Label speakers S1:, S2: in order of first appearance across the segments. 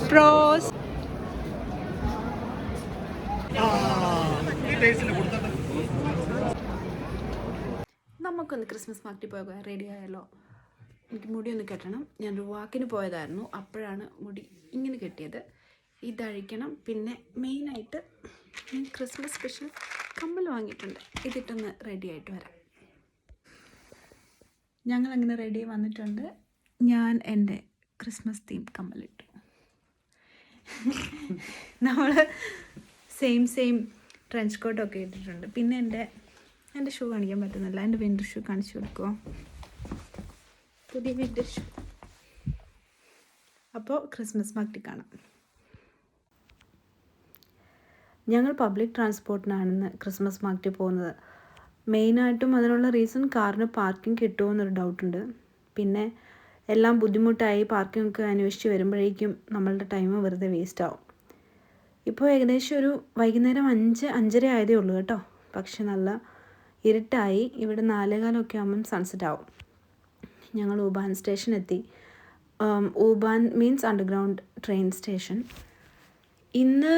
S1: പ്രോസ്. നമുക്കൊന്ന് ക്രിസ്മസ് മാർക്കറ്റിൽ പോയാൽ റെഡി ആയാലോ? എനിക്ക് മുടി ഒന്ന് കെട്ടണം. ഞാനൊരു വാക്കിന് പോയതായിരുന്നു, അപ്പോഴാണ് മുടി ഇങ്ങനെ കെട്ടിയത്. ഇതഴിക്കണം. പിന്നെ മെയിനായിട്ട് ഞാൻ ക്രിസ്മസ് സ്പെഷ്യൽ കമ്മൽ വാങ്ങിയിട്ടുണ്ട്. ഇതിട്ടൊന്ന് റെഡി ആയിട്ട് വരാം. ഞങ്ങളങ്ങനെ റെഡി വന്നിട്ടുണ്ട്. ഞാൻ എൻ്റെ ക്രിസ്മസ് തീം കമ്മലിട്ടു. നമ്മൾ സെയിം ട്രെഞ്ച് കോട്ടൊക്കെ ഇട്ടിട്ടുണ്ട്. പിന്നെ എൻ്റെ ഷൂ കാണിക്കാൻ പറ്റുന്നില്ല. എൻ്റെ വിൻ്റർ ഷൂ കാണിച്ചു കൊടുക്കുമോ? പുതിയ വിൻ്റർ ഷൂ. അപ്പോൾ ക്രിസ്മസ് മാർക്കറ്റിൽ കാണാം. ഞങ്ങൾ പബ്ലിക് ട്രാൻസ്പോർട്ടിനാണെന്ന് ക്രിസ്മസ് മാർക്കറ്റിൽ പോകുന്നത്. മെയിനായിട്ടും അതിനുള്ള റീസൺ കാറിന് പാർക്കിംഗ് കിട്ടുമോ എന്നൊരു ഡൗട്ടുണ്ട്. പിന്നെ എല്ലാം ബുദ്ധിമുട്ടായി പാർക്കിംഗ് ഒക്കെ അന്വേഷിച്ച് വരുമ്പോഴേക്കും നമ്മളുടെ ടൈം വെറുതെ വേസ്റ്റ് ആവും. ഇപ്പോൾ ഏകദേശം ഒരു വൈകുന്നേരം 5-5:30 ആയതേ ഉള്ളൂ കേട്ടോ. പക്ഷെ നല്ല ഇരുട്ടായി. ഇവിടെ 4:15 ആകുമ്പം സൺസെറ്റ് ആവും. ഞങ്ങൾ ഊബാൻ സ്റ്റേഷൻ എത്തി. ഊബാൻ മീൻസ് അണ്ടർഗ്രൗണ്ട് ട്രെയിൻ സ്റ്റേഷൻ. ഇന്ന്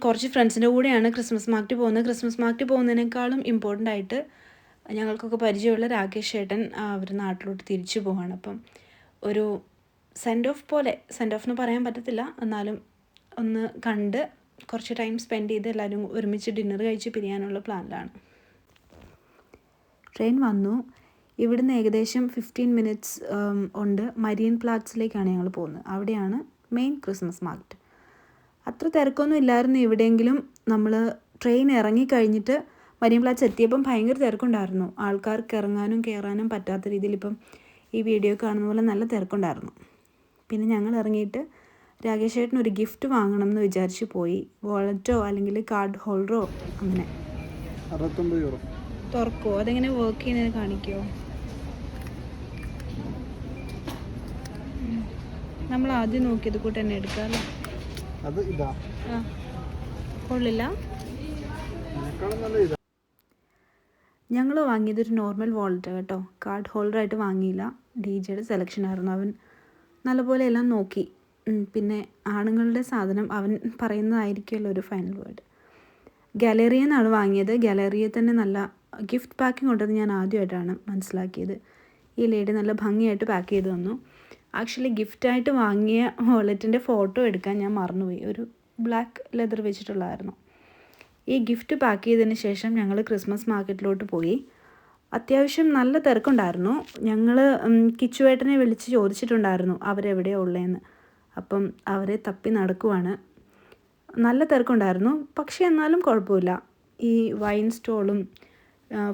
S1: കുറച്ച് ഫ്രണ്ട്സിൻ്റെ കൂടെയാണ് ക്രിസ്മസ് മാർക്കറ്റിൽ പോകുന്നത്. ക്രിസ്മസ് മാർക്കറ്റിൽ പോകുന്നതിനേക്കാളും ഇമ്പോർട്ടൻ്റ് ആയിട്ട് ഞങ്ങൾക്കൊക്കെ പരിചയമുള്ള രാകേഷ് ചേട്ടൻ അവർ നാട്ടിലോട്ട് തിരിച്ചു പോവാണ്. അപ്പം ഒരു സെൻഡ് ഓഫ് പോലെ, സെൻഡ് ഓഫ് എന്ന് പറയാൻ പറ്റത്തില്ല, എന്നാലും ഒന്ന് കണ്ട് കുറച്ച് ടൈം സ്പെൻഡ് ചെയ്ത് എല്ലാവരും ഒരുമിച്ച് ഡിന്നർ കഴിച്ച് പിരിയാനുള്ള പ്ലാനിലാണ്. ട്രെയിൻ വന്നു. ഇവിടുന്ന് ഏകദേശം 15 മിനിറ്റ്സ് ഉണ്ട്. മരിയൻ പ്ലാറ്റ്സിലേക്കാണ് ഞങ്ങൾ പോകുന്നത്. അവിടെയാണ് മെയിൻ ക്രിസ്മസ് മാർക്കറ്റ്. അത്ര തിരക്കൊന്നും ഇല്ലായിരുന്നു. എവിടെയെങ്കിലും നമ്മൾ ട്രെയിൻ ഇറങ്ങിക്കഴിഞ്ഞിട്ട് മരിയൻ പ്ലാറ്റ്സ് എത്തിയപ്പം ഭയങ്കര തിരക്കുണ്ടായിരുന്നു. ആൾക്കാർക്ക് ഇറങ്ങാനും കയറാനും പറ്റാത്ത രീതിയിൽ ഇപ്പം ഈ വീഡിയോ കാണുന്ന പോലെ നല്ല തിരക്കുണ്ടായിരുന്നു. പിന്നെ ഞങ്ങൾ ഇറങ്ങിയിട്ട് രാകേഷ് ചേട്ടന് ഒരു ഗിഫ്റ്റ് വാങ്ങണം എന്ന് വിചാരിച്ച് പോയി. വാളറ്റോ അല്ലെങ്കിൽ കാർഡ് ഹോൾഡറോ അങ്ങനെ.
S2: 69 യൂറോ.
S1: തുറക്കുമോ? അതെങ്ങനെ വർക്ക് ചെയ്യുന്നതിന് കാണിക്കുമോ? നമ്മൾ ആദ്യം നോക്കിയത് കൂട്ട് തന്നെ എടുക്കാമല്ലോ.
S2: അത് ഇതാ
S1: കൊള്ളില്ല. ഞങ്ങൾ വാങ്ങിയതൊരു നോർമൽ വാളറ്റ് കേട്ടോ. കാർഡ് ഹോൾഡറായിട്ട് വാങ്ങിയില്ല. DJയുടെ സെലക്ഷൻ ആയിരുന്നു. അവൻ നല്ലപോലെ എല്ലാം നോക്കി. പിന്നെ ആണുങ്ങളുടെ സാധനം അവൻ പറയുന്നതായിരിക്കുമല്ലോ ഒരു ഫൈനൽ വേർഡ്. ഗാലറിയിൽ നിന്നാണ് വാങ്ങിയത്. ഗാലറിയിൽ തന്നെ നല്ല ഗിഫ്റ്റ് പാക്കിംഗ് ഉണ്ടെന്ന് ഞാൻ ആദ്യമായിട്ടാണ് മനസ്സിലാക്കിയത്. ഈ ലേഡി നല്ല ഭംഗിയായിട്ട് പാക്ക് ചെയ്ത് തന്നു. ആക്ച്വലി ഗിഫ്റ്റായിട്ട് വാങ്ങിയ വാലറ്റിൻ്റെ ഫോട്ടോ എടുക്കാൻ ഞാൻ മറന്നുപോയി. ഒരു ബ്ലാക്ക് ലെതർ വെച്ചിട്ടുള്ളതായിരുന്നു. ഈ ഗിഫ്റ്റ് പാക്ക് ചെയ്തതിന് ശേഷം ഞങ്ങൾ ക്രിസ്മസ് മാർക്കറ്റിലോട്ട് പോയി. അത്യാവശ്യം നല്ല തിരക്കുണ്ടായിരുന്നു. ഞങ്ങൾ കിച്ചുവേട്ടനെ വിളിച്ച് ചോദിച്ചിട്ടുണ്ടായിരുന്നു അവരെവിടെയാണ് ഉള്ളതെന്ന്. അപ്പം അവരെ തപ്പി നടക്കുവാണ്. നല്ല തിരക്കുണ്ടായിരുന്നു. പക്ഷേ എന്നാലും കുഴപ്പമില്ല. ഈ വൈൻ സ്റ്റോളും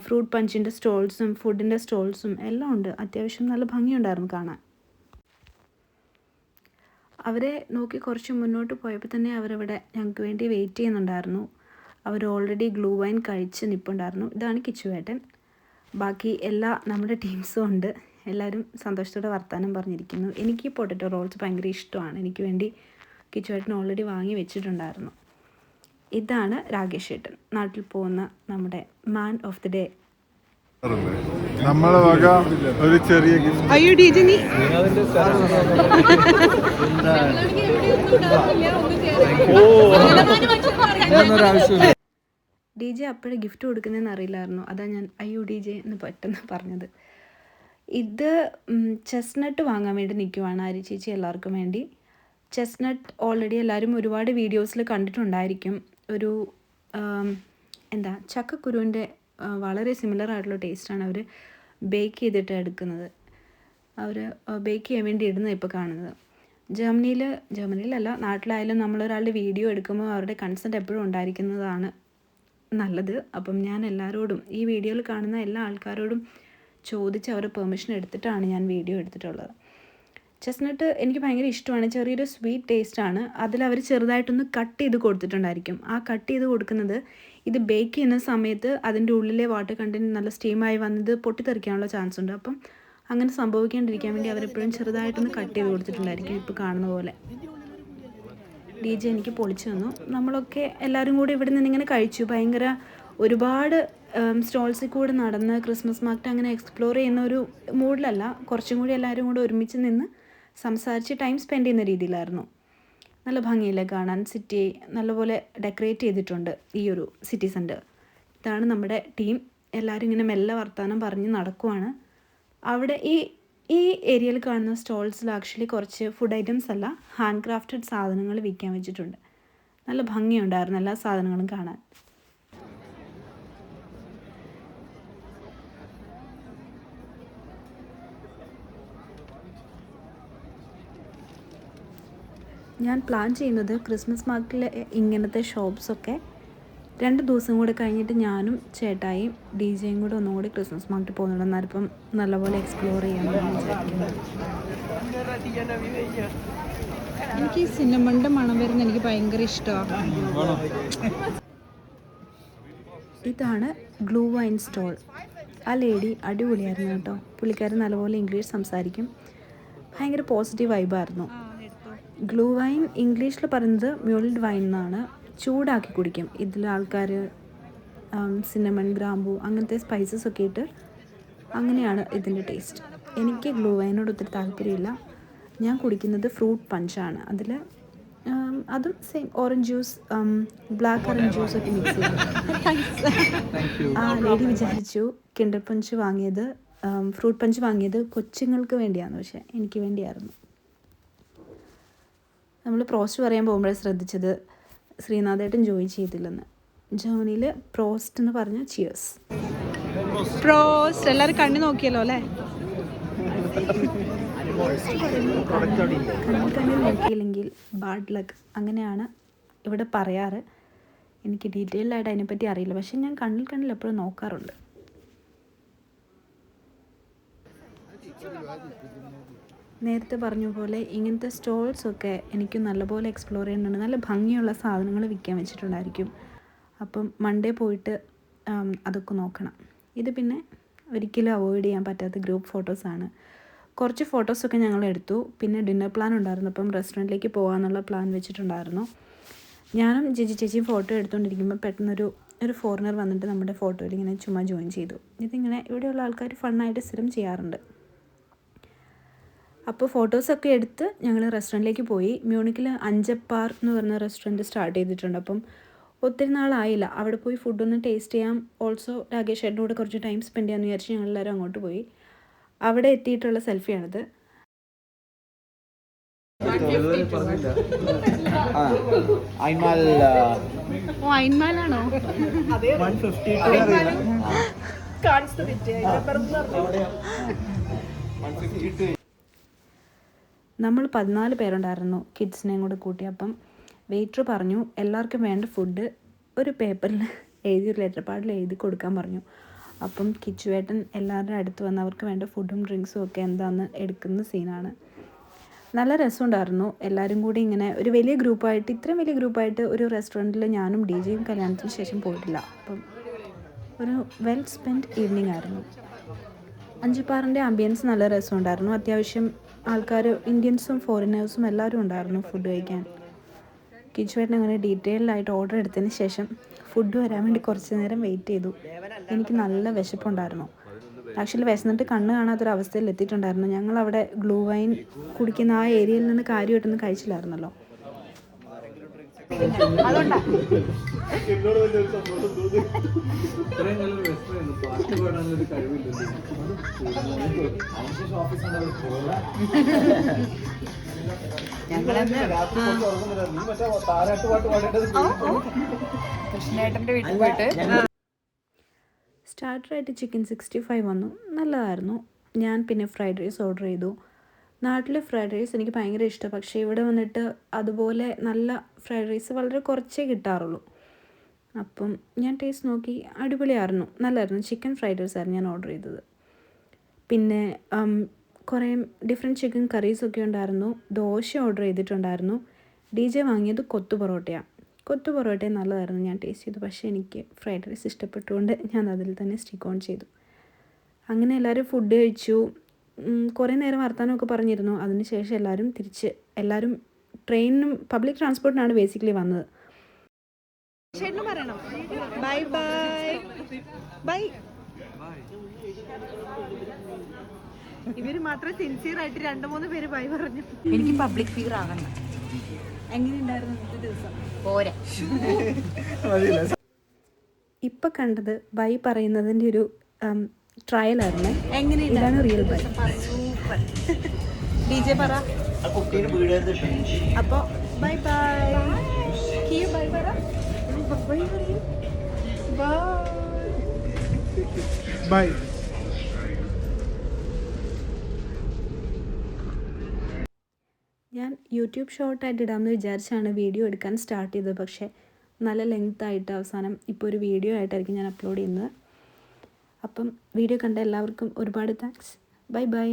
S1: ഫ്രൂട്ട് പഞ്ചിൻ്റെ സ്റ്റോൾസും ഫുഡിൻ്റെ സ്റ്റോൾസും എല്ലാം ഉണ്ട്. അത്യാവശ്യം നല്ല ഭംഗിയുണ്ടായിരുന്നു കാണാൻ. അവരെ നോക്കി കുറച്ച് മുന്നോട്ട് പോയപ്പോൾ തന്നെ അവരവിടെ ഞങ്ങൾക്ക് വേണ്ടി വെയിറ്റ് ചെയ്യുന്നുണ്ടായിരുന്നു. അവർ ഓൾറെഡി ഗ്ലൂ വൈൻ കഴിച്ച് നിൽപ്പുണ്ടായിരുന്നു. ഇതാണ് കിച്ചുവേട്ടൻ. ബാക്കി എല്ലാ നമ്മുടെ ടീംസും ഉണ്ട്. എല്ലാവരും സന്തോഷത്തോടെ വർത്താനം പറഞ്ഞിരിക്കുന്നു. എനിക്ക് പൊട്ടറ്റോ റോൾസ് ഭയങ്കര ഇഷ്ടമാണ്. എനിക്ക് വേണ്ടി കിച്ചുവേട്ടൻ ഓൾറെഡി വാങ്ങി വെച്ചിട്ടുണ്ടായിരുന്നു. ഇതാണ് രാകേഷ് ചേട്ടൻ, നാട്ടിൽ പോകുന്ന നമ്മുടെ മാൻ ഓഫ് ദി ഡേ.
S2: നമ്മളെ വക ഒരു ചെറിയ ഗിഫ്റ്റ്.
S1: അയ്യോ DJ നീ DJ അപ്പോഴേ ഗിഫ്റ്റ് കൊടുക്കുന്നതെന്ന് അറിയില്ലായിരുന്നു. അതാ ഞാൻ അയ്യോ DJ എന്ന് പെട്ടെന്ന് പറഞ്ഞത്. ഇത് ചെസ്നട്ട് വാങ്ങാൻ വേണ്ടി നിൽക്കുവാണ് ആര്യ ചേച്ചി എല്ലാവർക്കും വേണ്ടി. ചെസ്നട്ട് ഓൾറെഡി എല്ലാവരും ഒരുപാട് വീഡിയോസിൽ കണ്ടിട്ടുണ്ടായിരിക്കും. ഒരു ചക്കക്കുരുവിൻ്റെ വളരെ സിമിലർ ആയിട്ടുള്ള ടേസ്റ്റാണ് അവർ ബേക്ക് ചെയ്തിട്ട് എടുക്കുന്നത്. അവർ ബേക്ക് ചെയ്യാൻ വേണ്ടി ഇടുന്നത് ഇപ്പോൾ കാണുന്നത്. ജർമ്മനിയിലല്ല, നാട്ടിലായാലും നമ്മളൊരാളുടെ വീഡിയോ എടുക്കുമ്പോൾ അവരുടെ കൺസെൻറ്റ് എപ്പോഴും ഉണ്ടായിരിക്കുന്നതാണ് നല്ലത്. അപ്പം ഞാൻ എല്ലാവരോടും, ഈ വീഡിയോയിൽ കാണുന്ന എല്ലാ ആൾക്കാരോടും ചോദിച്ച് അവരുടെ പെർമിഷൻ എടുത്തിട്ടാണ് ഞാൻ വീഡിയോ എടുത്തിട്ടുള്ളത്. ചെസ്നട്ട് എനിക്ക് ഭയങ്കര ഇഷ്ടമാണ്. ചെറിയൊരു സ്വീറ്റ് ടേസ്റ്റാണ്. അതിലവർ ചെറുതായിട്ടൊന്ന് കട്ട് ചെയ്ത് കൊടുത്തിട്ടുണ്ടായിരിക്കും. ആ കട്ട് ചെയ്ത് കൊടുക്കുന്നത് ഇത് ബേക്ക് ചെയ്യുന്ന സമയത്ത് അതിൻ്റെ ഉള്ളിലെ വാട്ടർ കണ്ടൻറ്റ് നല്ല സ്റ്റീമായി വന്നത് പൊട്ടിത്തെറിക്കാനുള്ള ചാൻസ് ഉണ്ട്. അപ്പം അങ്ങനെ സംഭവിക്കാണ്ടിരിക്കാൻ വേണ്ടി അവരെപ്പോഴും ചെറുതായിട്ടൊന്ന് കട്ട് ചെയ്ത് കൊടുത്തിട്ടുണ്ടായിരിക്കും. ഇപ്പോൾ കാണുന്ന പോലെ. DJ എനിക്ക് പൊളിച്ചു തന്നു. നമ്മളൊക്കെ എല്ലാവരും കൂടി ഇവിടെ നിന്നിങ്ങനെ കഴിച്ചു. ഭയങ്കര ഒരുപാട് സ്റ്റോൾസിൽ കൂടെ നടന്ന് ക്രിസ്മസ് മാർക്കറ്റ് അങ്ങനെ എക്സ്പ്ലോർ ചെയ്യുന്ന ഒരു മൂഡിലല്ല. കുറച്ചും കൂടി എല്ലാവരും കൂടെ ഒരുമിച്ച് നിന്ന് സംസാരിച്ച് ടൈം സ്പെൻഡ് ചെയ്യുന്ന രീതിയിലായിരുന്നു. നല്ല ഭംഗിയില്ലേ കാണാൻ. സിറ്റി നല്ലപോലെ ഡെക്കറേറ്റ് ചെയ്തിട്ടുണ്ട് ഈ ഒരു സിറ്റി സെൻറ്റർ. ഇതാണ് നമ്മുടെ ടീം. എല്ലാവരും ഇങ്ങനെ മെല്ലെ വർത്താനം പറഞ്ഞ് നടക്കുവാണ്. അവിടെ ഈ ഏരിയയിൽ കാണുന്ന സ്റ്റോൾസിൽ ആക്ച്വലി കുറച്ച് ഫുഡ് ഐറ്റംസ് അല്ല, ഹാൻഡ് ക്രാഫ്റ്റഡ് സാധനങ്ങൾ വിൽക്കാൻ വെച്ചിട്ടുണ്ട്. നല്ല ഭംഗിയുണ്ടായിരുന്നു എല്ലാ സാധനങ്ങളും കാണാൻ. ഞാൻ പ്ലാൻ ചെയ്യുന്നത് ക്രിസ്മസ് മാർക്കറ്റിലെ ഇങ്ങനത്തെ ഷോപ്സൊക്കെ 2 ദിവസം കൂടെ കഴിഞ്ഞിട്ട് ഞാനും ചേട്ടായും DJയും കൂടെ ഒന്നും കൂടി ക്രിസ്മസ് മാർക്കറ്റിൽ പോകുന്നുണ്ട്. എന്നാലിപ്പം നല്ലപോലെ എക്സ്പ്ലോർ ചെയ്യാമെന്ന് വിചാരിക്കുന്നത്.
S3: എനിക്ക് ഈ സിന്നമണിൻ്റെ മണം വരുന്ന എനിക്ക് ഭയങ്കര ഇഷ്ടമാണ്.
S1: ഇതാണ് ഗ്ലൂ വൈൻ സ്റ്റോൾ. ആ ലേഡി അടിപൊളിയായിരുന്നു കേട്ടോ. പുള്ളിക്കാരൻ നല്ലപോലെ ഇംഗ്ലീഷ് സംസാരിക്കും. ഭയങ്കര പോസിറ്റീവ് വൈബായിരുന്നു. ഗ്ലൂ വൈൻ ഇംഗ്ലീഷിൽ പറയുന്നത് മ്യൂൾഡ് വൈൻ എന്നാണ്. ചൂടാക്കി കുടിക്കും. ഇതിൽ ആൾക്കാർ സിന്നമൺ, ഗ്രാമ്പൂ അങ്ങനത്തെ സ്പൈസസ് ഒക്കെ ഇട്ട് അങ്ങനെയാണ് ഇതിൻ്റെ ടേസ്റ്റ്. എനിക്ക് ഗ്ലൂ വൈനോട് ഒത്തിരി താല്പര്യമില്ല. ഞാൻ കുടിക്കുന്നത് ഫ്രൂട്ട് പഞ്ചാണ്. അതിൽ അതും same orange juice, black currant juice ഒക്കെ മിക്സ് ചെയ്തു. ആ ലേഡി വിചാരിച്ചു കിൻഡർ പഞ്ച് വാങ്ങിയത്, ഫ്രൂട്ട് പഞ്ച് വാങ്ങിയത് കൊച്ചുങ്ങൾക്ക് വേണ്ടിയാണ്, പക്ഷേ എനിക്ക് വേണ്ടിയായിരുന്നു. നമ്മൾ പ്രോസ്റ്റ് പറയാൻ പോകുമ്പോഴേ ശ്രദ്ധിച്ചത് ശ്രീനാഥേട്ടൻ ജോയിൻ ചെയ്തില്ലെന്ന്. ജർമ്മനിയിൽ പ്രോസ്റ്റ് എന്ന് പറഞ്ഞ ചിയേഴ്സ്.
S3: പ്രോസ്റ്റ് എല്ലാവരും കണ്ണു നോക്കിയല്ലോ അല്ലേ?
S1: കണ്ണിൽ നോക്കിയില്ലെങ്കിൽ ബാഡ് ലക്ക് അങ്ങനെയാണ് ഇവിടെ പറയാറ്. എനിക്ക് ഡീറ്റെയിൽഡ് ആയിട്ട് അതിനെപ്പറ്റി അറിയില്ല, പക്ഷെ ഞാൻ കണ്ണിൽ എപ്പോഴും നോക്കാറുണ്ട്. നേരത്തെ പറഞ്ഞ പോലെ ഇങ്ങനത്തെ സ്റ്റോൾസൊക്കെ എനിക്ക് നല്ലപോലെ എക്സ്പ്ലോർ ചെയ്യുന്നുണ്ട്. നല്ല ഭംഗിയുള്ള സാധനങ്ങൾ വിൽക്കാൻ വെച്ചിട്ടുണ്ടായിരിക്കും. അപ്പം മൺഡേ പോയിട്ട് അതൊക്കെ നോക്കണം. ഇത് പിന്നെ ഒരിക്കലും അവോയ്ഡ് ചെയ്യാൻ പറ്റാത്ത ഗ്രൂപ്പ് ഫോട്ടോസാണ്. കുറച്ച് ഫോട്ടോസൊക്കെ ഞങ്ങൾ എടുത്തു. പിന്നെ ഡിന്നർ പ്ലാൻ ഉണ്ടായിരുന്നു. അപ്പം റെസ്റ്റോറൻറ്റിലേക്ക് പോകാമെന്നുള്ള പ്ലാൻ വെച്ചിട്ടുണ്ടായിരുന്നു. ഞാനും ചേച്ചിയും ഫോട്ടോ എടുത്തുകൊണ്ടിരിക്കുമ്പോൾ പെട്ടെന്നൊരു ഫോറിനർ വന്നിട്ട് നമ്മുടെ ഫോട്ടോയിൽ ഇങ്ങനെ ചുമ്മാ ജോയിൻ ചെയ്തു. ഇതിങ്ങനെ ഇവിടെയുള്ള ആൾക്കാർ ഫണ്ണായിട്ട് സ്ഥിരം ചെയ്യാറുണ്ട്. അപ്പോൾ ഫോട്ടോസൊക്കെ എടുത്ത് ഞങ്ങൾ റെസ്റ്റോറൻറ്റിലേക്ക് പോയി. മ്യൂണിക്കിൽ അഞ്ചപ്പാർ എന്ന് പറഞ്ഞ റെസ്റ്റോറൻറ്റ് സ്റ്റാർട്ട് ചെയ്തിട്ടുണ്ട്. അപ്പം ഒത്തിരി നാളായില്ല. അവിടെ പോയി ഫുഡൊന്ന് ടേസ്റ്റ് ചെയ്യാം. ഓൾസോ രാകേഷ് ചേട്ടൻ്റെ കൂടെ കുറച്ച് ടൈം സ്പെൻഡ് ചെയ്യാമെന്ന് വിചാരിച്ച് ഞങ്ങളെല്ലാവരും അങ്ങോട്ട് പോയി. അവിടെ എത്തിയിട്ടുള്ള സെൽഫിയാണിത്.
S3: അയിൻമാലാണോ?
S1: നമ്മൾ 14 പേരുണ്ടായിരുന്നു കിഡ്സിനെയും കൂടെ കൂട്ടി. അപ്പം വെയിറ്റർ പറഞ്ഞു എല്ലാവർക്കും വേണ്ട ഫുഡ് ഒരു പേപ്പറിൽ എഴുതി, ഒരു ലെറ്റർ പാഡിൽ എഴുതി കൊടുക്കാൻ പറഞ്ഞു. അപ്പം കിച്ചുവേട്ടൻ എല്ലാവരുടെ അടുത്ത് വന്ന് അവർക്ക് വേണ്ട ഫുഡും ഡ്രിങ്ക്സും ഒക്കെ എന്താണെന്ന് എടുക്കുന്ന സീനാണ്. നല്ല രസമുണ്ടായിരുന്നു. എല്ലാവരും കൂടി ഇങ്ങനെ ഒരു വലിയ ഗ്രൂപ്പായിട്ട്, ഇത്രയും വലിയ ഗ്രൂപ്പായിട്ട് ഒരു റെസ്റ്റോറൻറ്റിൽ ഞാനും DJയും കല്യാണത്തിന് ശേഷം പോയിട്ടില്ല. അപ്പം ഒരു വെൽ സ്പെൻഡ് ഈവനിങ് ആയിരുന്നു. അഞ്ചപ്പാറിൻ്റെ ആംബിയൻസ് നല്ല രസമുണ്ടായിരുന്നു. അത്യാവശ്യം ആൾക്കാർ, ഇന്ത്യൻസും ഫോറിനേഴ്സും എല്ലാവരും ഉണ്ടായിരുന്നു ഫുഡ് കഴിക്കാൻ. കിച്ചുവേട്ടൻ അങ്ങനെ ഡീറ്റെയിൽഡായിട്ട് ഓർഡർ എടുത്തതിന് ശേഷം ഫുഡ് വരാൻ വേണ്ടി കുറച്ച് നേരം വെയിറ്റ് ചെയ്തു. എനിക്ക് നല്ല വിശപ്പുണ്ടായിരുന്നു. ആക്ച്വലി വിശന്നിട്ട് കണ്ണ് കാണാത്തൊരവസ്ഥയിൽ എത്തിയിട്ടുണ്ടായിരുന്നു. ഞങ്ങളവിടെ ഗ്ലൂ വൈൻ കുടിക്കുന്ന ആ ഏരിയയിൽ നിന്ന് കാര്യമായിട്ടൊന്നും കഴിച്ചില്ലായിരുന്നല്ലോ. സ്റ്റാർട്ടറായിട്ട് ചിക്കൻ 65 വന്നു. നല്ലതായിരുന്നു. ഞാൻ പിന്നെ ഫ്രൈഡ് റൈസ് ഓർഡർ ചെയ്തു. നാട്ടിലെ ഫ്രൈഡ് റൈസ് എനിക്ക് ഭയങ്കര ഇഷ്ടമാണ്. പക്ഷേ ഇവിടെ വന്നിട്ട് അതുപോലെ നല്ല ഫ്രൈഡ് റൈസ് വളരെ കുറച്ചേ കിട്ടാറുള്ളൂ. അപ്പം ഞാൻ ടേസ്റ്റ് നോക്കി, അടിപൊളിയായിരുന്നു, നല്ലതായിരുന്നു. ചിക്കൻ ഫ്രൈഡ് റൈസ് ആയിരുന്നു ഞാൻ ഓർഡർ ചെയ്തത്. പിന്നെ കുറേ ഡിഫറെൻറ്റ് ചിക്കൻ കറീസൊക്കെ ഉണ്ടായിരുന്നു. ദോശ ഓർഡർ ചെയ്തിട്ടുണ്ടായിരുന്നു. DJ വാങ്ങിയത് കൊത്തു പൊറോട്ടയാണ്. കൊത്തു പൊറോട്ടയും നല്ലതായിരുന്നു, ഞാൻ ടേസ്റ്റ് ചെയ്തു. പക്ഷേ എനിക്ക് ഫ്രൈഡ് റൈസ് ഇഷ്ടപ്പെട്ടുകൊണ്ട് ഞാൻ അതിൽ തന്നെ സ്റ്റിക്ക് ഓൺ ചെയ്തു. അങ്ങനെ എല്ലാവരും ഫുഡ് കഴിച്ചു. കുറേ നേരം വർത്താനമൊക്കെ പറഞ്ഞിരുന്നു. അതിനുശേഷം എല്ലാവരും ട്രെയിനിനും പബ്ലിക് ട്രാൻസ്പോർട്ടിനാണ് ബേസിക്കലി വന്നത്.
S3: Bye bye bye. ഇവര് മാത്രം സിൻസിയർ ആയിട്ട് 2-3 പേര് ബൈ പറഞ്ഞു.
S4: എനിക്ക് പബ്ലിക് ഫിഗർ ആകണം.
S1: എങ്ങനെയുണ്ടായിരുന്നു ഇന്നത്തെ ദിവസം?
S3: പോരാ.
S1: ഇപ്പം കണ്ടത് ബൈ പറയുന്നതിൻ്റെ ഒരു ട്രയലായിരുന്നേ. ഇതാണ് റിയൽ ബൈ.
S3: സൂപ്പർ. DJ പറ. അപ്പോൾ ബൈ ബൈ. കിയു ബൈ പറ. ബൈ പറയൂ.
S2: ബൈ.
S1: ഞാൻ യൂട്യൂബ് ഷോർട്ടായിട്ട് ഇടാമെന്ന് വിചാരിച്ചാണ് വീഡിയോ എടുക്കാൻ സ്റ്റാർട്ട് ചെയ്തത്. പക്ഷേ നല്ല ലെങ്തായിട്ട് അവസാനം ഇപ്പോൾ ഒരു വീഡിയോ ആയിട്ടായിരിക്കും ഞാൻ അപ്ലോഡ് ചെയ്യുന്നത്. അപ്പം വീഡിയോ കണ്ട എല്ലാവർക്കും ഒരുപാട് താങ്ക്സ്. Bye bye.